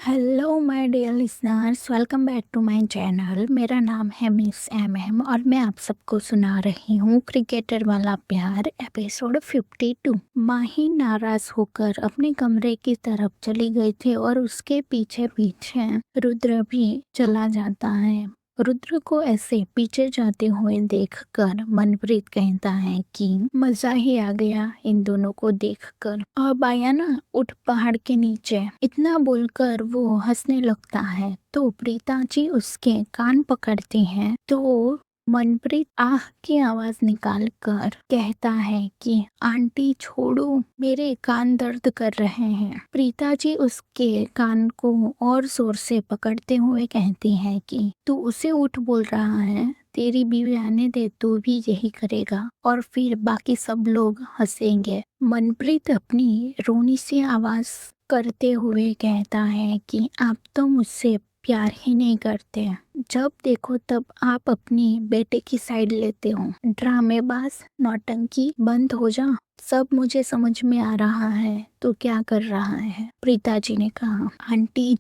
Hello my dear listeners, welcome back to my channel. मेरा नाम है मिस एम और मैं आप सबको सुना रही हूँ क्रिकेटर वाला प्यार एपिसोड 52। माही नाराज होकर अपने कमरे की तरफ चली गई थी और उसके पीछे पीछे रुद्र भी चला जाता है। रुद्र को ऐसे पीछे जाते हुए देखकर मनप्रीत कहता है कि मजा ही आ गया इन दोनों को देखकर। अब आया ना उठ पहाड़ के नीचे, इतना बोलकर वो हंसने लगता है तो प्रीता जी उसके कान पकड़ती हैं तो मनप्रीत आह की आवाज निकाल कर कहता है कि आंटी छोड़ो, मेरे कान दर्द कर रहे हैं। प्रीता जी उसके कान को और जोर से पकड़ते हुए कहती है कि तू उसे उठ बोल रहा है, तेरी बीवी आने दे, तू भी यही करेगा। और फिर बाकी सब लोग हंसेंगे। मनप्रीत अपनी रोनी सी आवाज करते हुए कहता है कि आप तो मुझसे प्यार ही नहीं करते, जब देखो तब आप अपनी बेटे की साइड लेते हो। ड्रामेबाज, नौटंकी बंद हो जा, सब मुझे समझ में आ रहा है तो क्या कर रहा है। प्रीता जी ने कहा, आंटी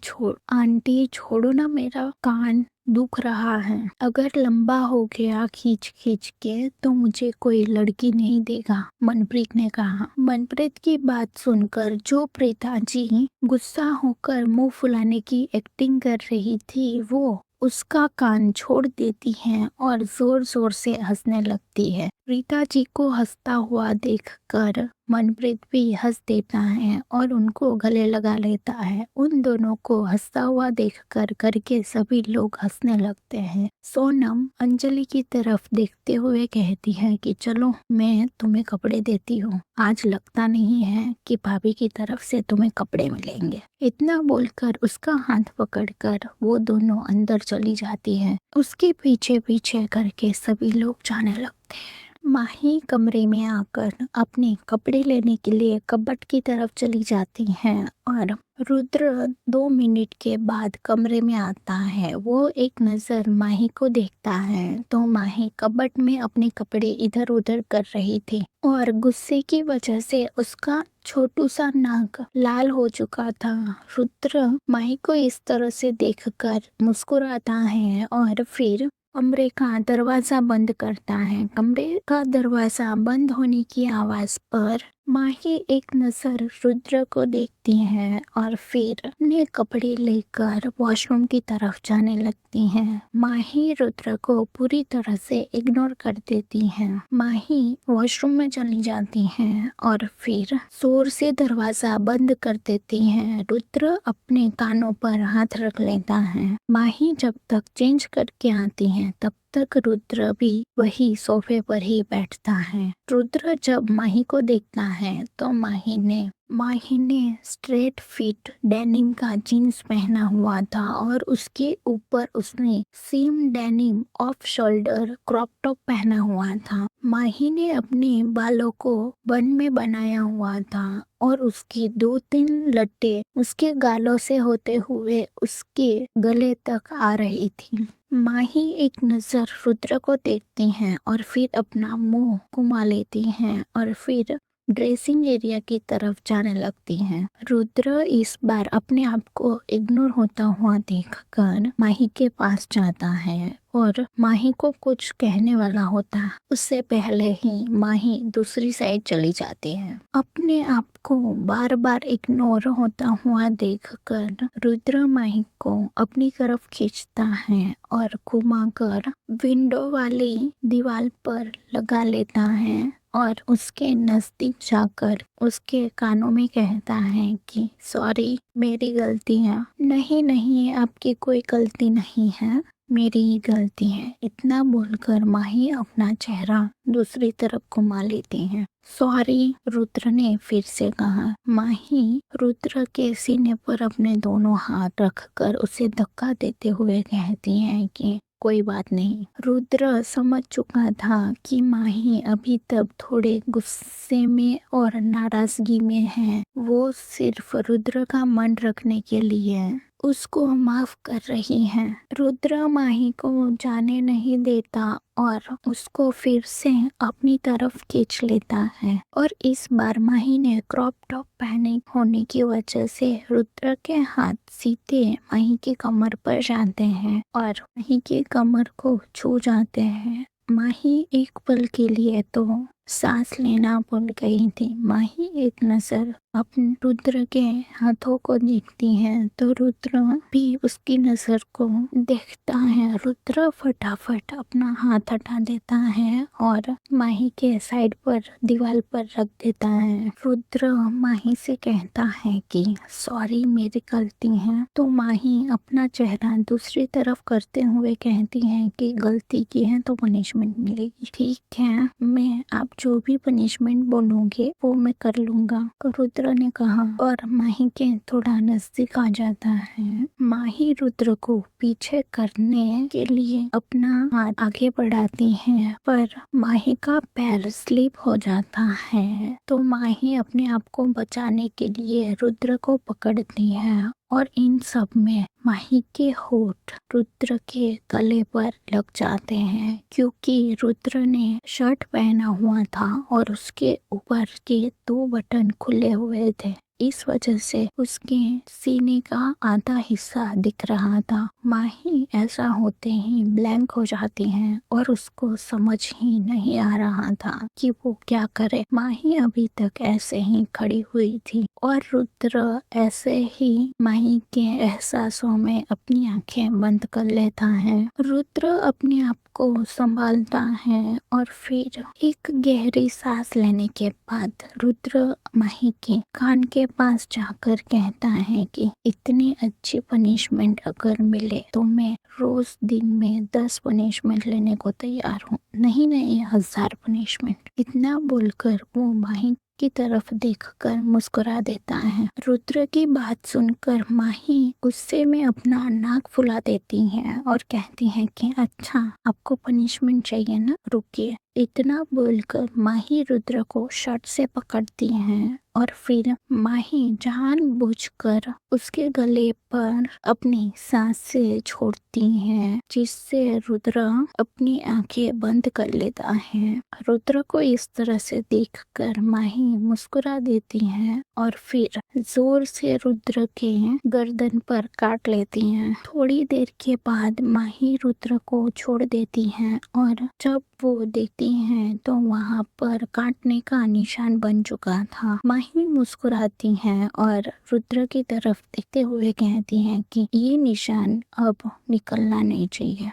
छोड़ो ना, मेरा कान दुख रहा है। अगर लंबा हो गया खींच खींच के तो मुझे कोई लड़की नहीं देगा, मनप्रीत ने कहा। मनप्रीत की बात सुनकर जो प्रीता जी गुस्सा होकर मुंह फुलाने की एक्टिंग कर रही थी वो उसका कान छोड़ देती है और जोर जोर से हंसने लगती है। प्रीता जी को हंसता हुआ देखकर मनप्रीत भी हंस देता है और उनको गले लगा लेता है। उन दोनों को हंसता हुआ देखकर घर के सभी लोग हंसने लगते हैं। सोनम अंजलि की तरफ देखते हुए कहती है कि चलो मैं तुम्हें कपड़े देती हूँ, आज लगता नहीं है कि भाभी की तरफ से तुम्हें कपड़े मिलेंगे। इतना बोलकर उसका हाथ पकड़कर वो दोनों अंदर चली जाती है। उसके पीछे पीछे करके सभी लोग जाने लगते हैं। माही कमरे में आकर अपने कपड़े लेने के लिए कबर्ड की तरफ चली जाती हैं और रुद्र 2 मिनट के बाद कमरे में आता है। वो एक नजर माही को देखता है तो माही कबर्ड में अपने कपड़े इधर उधर कर रही थी और गुस्से की वजह से उसका छोटू सा नाक लाल हो चुका था। रुद्र माही को इस तरह से देखकर मुस्कुराता है और फिर कमरे का दरवाजा बंद करता है। कमरे का दरवाजा बंद होने की आवाज पर माही एक नजर रुद्र को देखती है और फिर अपने कपड़े लेकर वॉशरूम की तरफ जाने लगती हैं। माही रुद्र को पूरी तरह से इग्नोर कर देती है। माही वॉशरूम में चली जाती है और फिर जोर से दरवाजा बंद कर देती है। रुद्र अपने कानों पर हाथ रख लेता है। माही जब तक चेंज करके आती है तब तक रुद्र भी वही सोफे पर ही बैठता है। रुद्र जब माही को देखता है तो माही ने स्ट्रेट फिट डेनिम का जीन्स पहना हुआ था और उसके ऊपर उसने same denim off shoulder crop top पहना हुआ था। माही ने अपने बालों को बन में बनाया हुआ था और उसकी 2-3 लट्टे उसके गालों से होते हुए उसके गले तक आ रही थी। माही एक नजर रुद्र को देखती हैं और फिर अपना मुंह घुमा लेती हैं और फिर ड्रेसिंग एरिया की तरफ जाने लगती हैं। रुद्र इस बार अपने आप को इग्नोर होता हुआ देखकर माही के पास जाता है और माही को कुछ कहने वाला होता उससे पहले ही माही दूसरी साइड चली जाती है। अपने आप को बार बार इग्नोर होता हुआ देखकर रुद्र माही को अपनी तरफ खींचता है और घुमाकर विंडो वाली दीवार पर लगा लेता है और उसके नजदीक जाकर उसके कानों में कहता है कि सॉरी, मेरी गलती है। नहीं, आपकी कोई गलती नहीं है, मेरी ही गलती है। इतना बोलकर माही अपना चेहरा दूसरी तरफ घुमा लेती है। सॉरी, रुद्र ने फिर से कहा। माही रुद्र के सीने पर अपने दोनों हाथ रखकर उसे धक्का देते हुए कहती है कि कोई बात नहीं। रुद्र समझ चुका था कि माही अभी तक थोड़े गुस्से में और नाराजगी में है। वो सिर्फ रुद्र का मन रखने के लिए उसको माफ कर रही हैं। रुद्र माही को जाने नहीं देता और उसको फिर से अपनी तरफ खींच लेता है और इस बार माही ने क्रॉप टॉप पहने होने की वजह से रुद्र के हाथ सीधे माही की कमर पर जाते हैं और माही की कमर को छू जाते हैं। माही एक पल के लिए तो सांस लेना भूल गई थी। माही एक नजर अपने रुद्र के हाथों को देखती है तो रुद्र भी उसकी नजर को देखता है। रुद्र फटाफट अपना हाथ हटा देता है और माही के साइड पर दीवार पर रख देता है। रुद्र माही से कहता है कि सॉरी मेरी गलती है, तो माही अपना चेहरा दूसरी तरफ करते हुए कहती है कि गलती की है तो पनिशमेंट मिलेगी। ठीक है, मैं आप जो भी पनिशमेंट बोलोगे वो मैं कर लूंगा, रुद्र ने कहा और माही के थोड़ा नजदीक आ जाता है। माही रुद्र को पीछे करने के लिए अपना हाथ आगे बढ़ाती है पर माही का पैर स्लिप हो जाता है तो माही अपने आप को बचाने के लिए रुद्र को पकड़ती है और इन सब में माही के होठ रुद्र के गले पर लग जाते हैं क्योंकि रुद्र ने शर्ट पहना हुआ था और उसके ऊपर के 2 बटन खुले हुए थे। इस वजह से उसके सीने का आधा हिस्सा दिख रहा था। माही ऐसा होते ही ब्लैंक हो जाती है और उसको समझ ही नहीं आ रहा था कि वो क्या करे। माही अभी तक ऐसे ही खड़ी हुई थी और रुद्र ऐसे ही माही के एहसासों में अपनी आंखें बंद कर लेता है। रुद्र अपने आप को संभालता है और फिर एक गहरी सांस लेने के बाद रुद्र माही के कान के पास जाकर कहता है कि इतनी अच्छी पनिशमेंट अगर मिले तो मैं रोज दिन में 10 पनिशमेंट लेने को तैयार हूँ, नहीं 1000 पनिशमेंट। इतना बोलकर वो माही की तरफ देखकर मुस्कुरा देता है। रुद्र की बात सुनकर माही गुस्से में अपना नाक फुला देती है और कहती है कि अच्छा आपको पनिशमेंट चाहिए ना, रुकिए। इतना बोलकर माही रुद्र को शर्ट से पकड़ती है और फिर माही जानबूझकर उसके गले पर अपनी सांसें छोड़ती है जिससे रुद्र अपनी आंखें बंद कर लेता है। रुद्र को इस तरह से देखकर माही मुस्कुरा देती है और फिर जोर से रुद्र के गर्दन पर काट लेती है। थोड़ी देर के बाद माही रुद्र को छोड़ देती है और जब वो देखती हैं तो वहाँ पर काटने का निशान बन चुका था। माही मुस्कुराती हैं और रुद्र की तरफ देखते हुए कहती हैं कि ये निशान अब निकलना नहीं चाहिए।